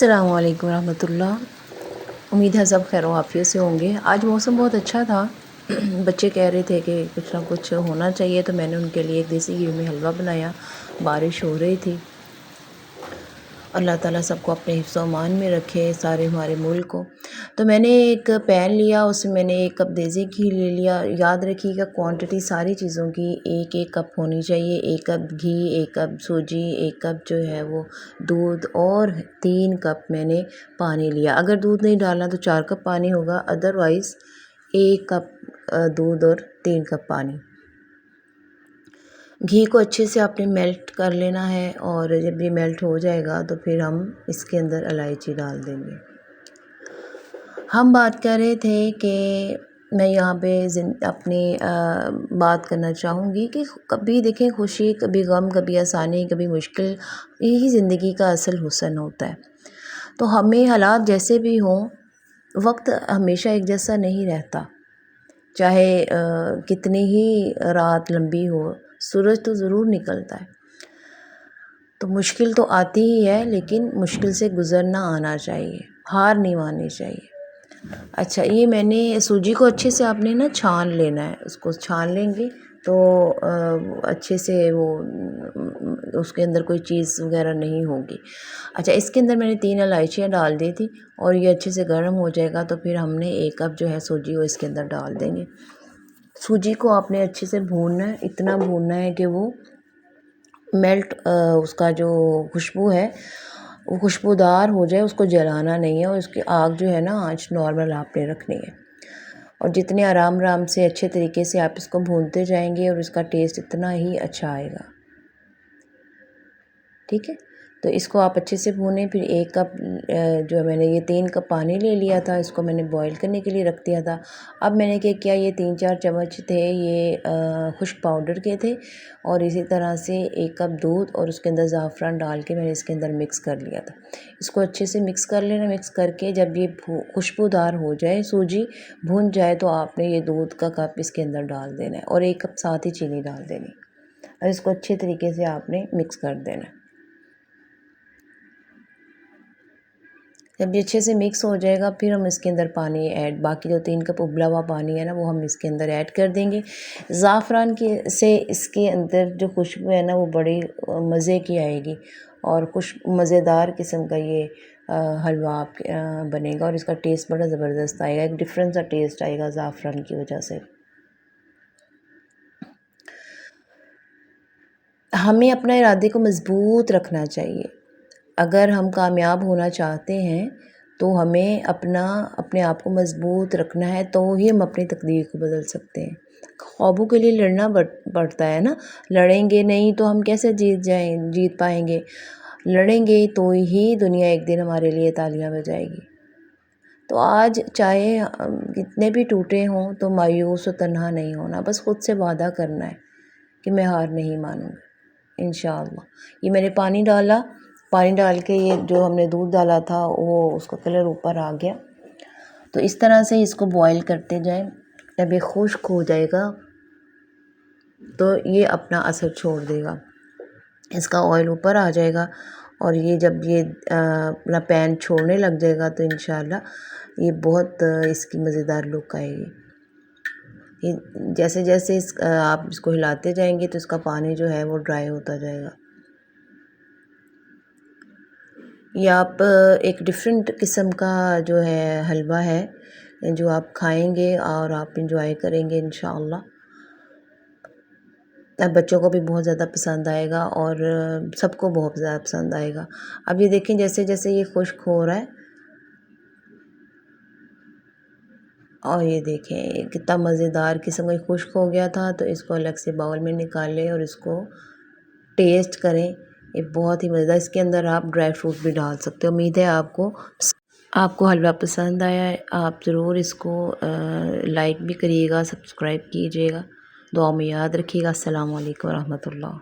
अस्सलामु अलैकुम रहमतुल्लाह। उम्मीद है सब खैर आफियत से होंगे। आज मौसम बहुत अच्छा था। बच्चे कह रहे थे कि कुछ ना कुछ होना चाहिए, तो मैंने उनके लिए एक देसी घी में हलवा बनाया। बारिश हो रही थी। अल्लाह ताला सबको अपने हिफ्ज़ व अमान में रखे, सारे हमारे मुल्क को। तो मैंने एक पैन लिया, उसमें मैंने 1 कप देसी घी ले लिया। याद रखिएगा क्वांटिटी सारी चीज़ों की 1-1 कप होनी चाहिए। 1 कप घी, 1 कप सूजी, 1 कप जो है वो दूध और 3 कप मैंने पानी लिया। अगर दूध नहीं डालना तो 4 कप पानी होगा, अदरवाइज़ 1 कप दूध और 3 कप पानी। घी को अच्छे से आपने मेल्ट कर लेना है, और जब ये मेल्ट हो जाएगा तो फिर हम इसके अंदर इलायची डाल देंगे। हम बात कर रहे थे कि मैं यहाँ पे अपनी बात करना चाहूँगी कि कभी देखें खुशी, कभी गम, कभी आसानी, कभी मुश्किल, यही ज़िंदगी का असल हुस्न होता है। तो हमें हालात जैसे भी हों, वक्त हमेशा एक जैसा नहीं रहता। चाहे कितनी ही रात लंबी हो, सूरज तो ज़रूर निकलता है। तो मुश्किल तो आती ही है, लेकिन मुश्किल से गुज़रना आना चाहिए, हार नहीं माननी चाहिए। अच्छा, ये मैंने सूजी को अच्छे से आपने ना छान लेना है। उसको छान लेंगे तो अच्छे से वो उसके अंदर कोई चीज़ वगैरह नहीं होगी। अच्छा, इसके अंदर मैंने 3 इलायचियाँ डाल दी थी, और ये अच्छे से गर्म हो जाएगा तो फिर हमने 1 कप जो है सूजी वो इसके अंदर डाल देंगे। सूजी को आपने अच्छे से भूनना है, इतना भूनना है कि वो मेल्ट, उसका जो खुशबू है वो खुशबूदार हो जाए। उसको जलाना नहीं है, और उसकी आग जो है ना, आँच नॉर्मल आपने रखनी है। और जितने आराम आराम से अच्छे तरीके से आप इसको भूनते जाएंगे, और इसका टेस्ट इतना ही अच्छा आएगा। ठीक है, तो इसको आप अच्छे से भूनें। फिर 1 कप जो मैंने ये 3 कप पानी ले लिया था, इसको मैंने बॉईल करने के लिए रख दिया था। अब मैंने क्या किया, ये 3-4 चम्मच थे ये खुश्क पाउडर के थे, और इसी तरह से 1 कप दूध और उसके अंदर ज़ाफ़रान डाल के मैंने इसके अंदर मिक्स कर लिया था। इसको अच्छे से मिक्स कर लेना। मिक्स करके जब ये खुशबूदार हो जाए, सूजी भून जाए, तो आपने ये दूध का कप इसके अंदर डाल देना है, और 1 कप साथ ही चीनी डाल देनी, और इसको अच्छे तरीके से आपने मिक्स कर देना है। जब ये अच्छे से मिक्स हो जाएगा, फिर हम इसके अंदर पानी ऐड, बाकी जो 3 कप उबला हुआ पानी है ना, वो हम इसके अंदर ऐड कर देंगे। ज़ाफ़रान की से इसके अंदर जो खुशबू है ना, वो बड़ी मज़े की आएगी, और कुछ मज़ेदार किस्म का ये हलवा आप बनेगा, और इसका टेस्ट बड़ा ज़बरदस्त आएगा। एक डिफरेंट सा टेस्ट आएगा ज़ाफ़रान की वजह से। हमें अपने इरादे को मज़बूत रखना चाहिए। अगर हम कामयाब होना चाहते हैं, तो हमें अपने आप को मज़बूत रखना है, तो ही हम अपनी तकदीर को बदल सकते हैं। ख्वाबों के लिए लड़ना पड़ता है ना। लड़ेंगे नहीं तो हम कैसे जीत पाएंगे। लड़ेंगे तो ही दुनिया एक दिन हमारे लिए तालियां बजाएगी। तो आज चाहे कितने भी टूटे हों, तो मायूस और तन्हा नहीं होना। बस खुद से वादा करना है कि मैं हार नहीं मानूंगा इंशाअल्लाह। ये मैंने पानी डाला, पानी डाल के ये जो हमने दूध डाला था वो उसका कलर ऊपर आ गया। तो इस तरह से इसको बॉईल करते जाएं। जब ये खुश्क हो जाएगा तो ये अपना असर छोड़ देगा, इसका ऑयल ऊपर आ जाएगा, और ये जब ये अपना पैन छोड़ने लग जाएगा, तो इंशाल्लाह ये बहुत इसकी मज़ेदार लुक आएगी। ये जैसे जैसे आप इसको हिलाते जाएंगे, तो इसका पानी जो है वो ड्राई होता जाएगा। ये आप एक डिफरेंट किस्म का जो है हलवा है, जो आप खाएंगे और आप इंजॉय करेंगे इंशाअल्लाह। बच्चों को भी बहुत ज़्यादा पसंद आएगा, और सबको बहुत ज़्यादा पसंद आएगा। अब ये देखें जैसे जैसे ये खुश्क हो रहा है, और ये देखें कितना मज़ेदार किस्म का खुश्क हो गया था। तो इसको अलग से बाउल में निकालें और इसको टेस्ट करें। ये बहुत ही मज़ेदार, इसके अंदर आप ड्राई फ्रूट भी डाल सकते हो। उम्मीद है आपको हलवा पसंद आया है। आप ज़रूर इसको लाइक भी करिएगा, सब्सक्राइब कीजिएगा। दुआ में याद रखिएगा। अस्सलामु अलैकुम रहमतुल्लाह।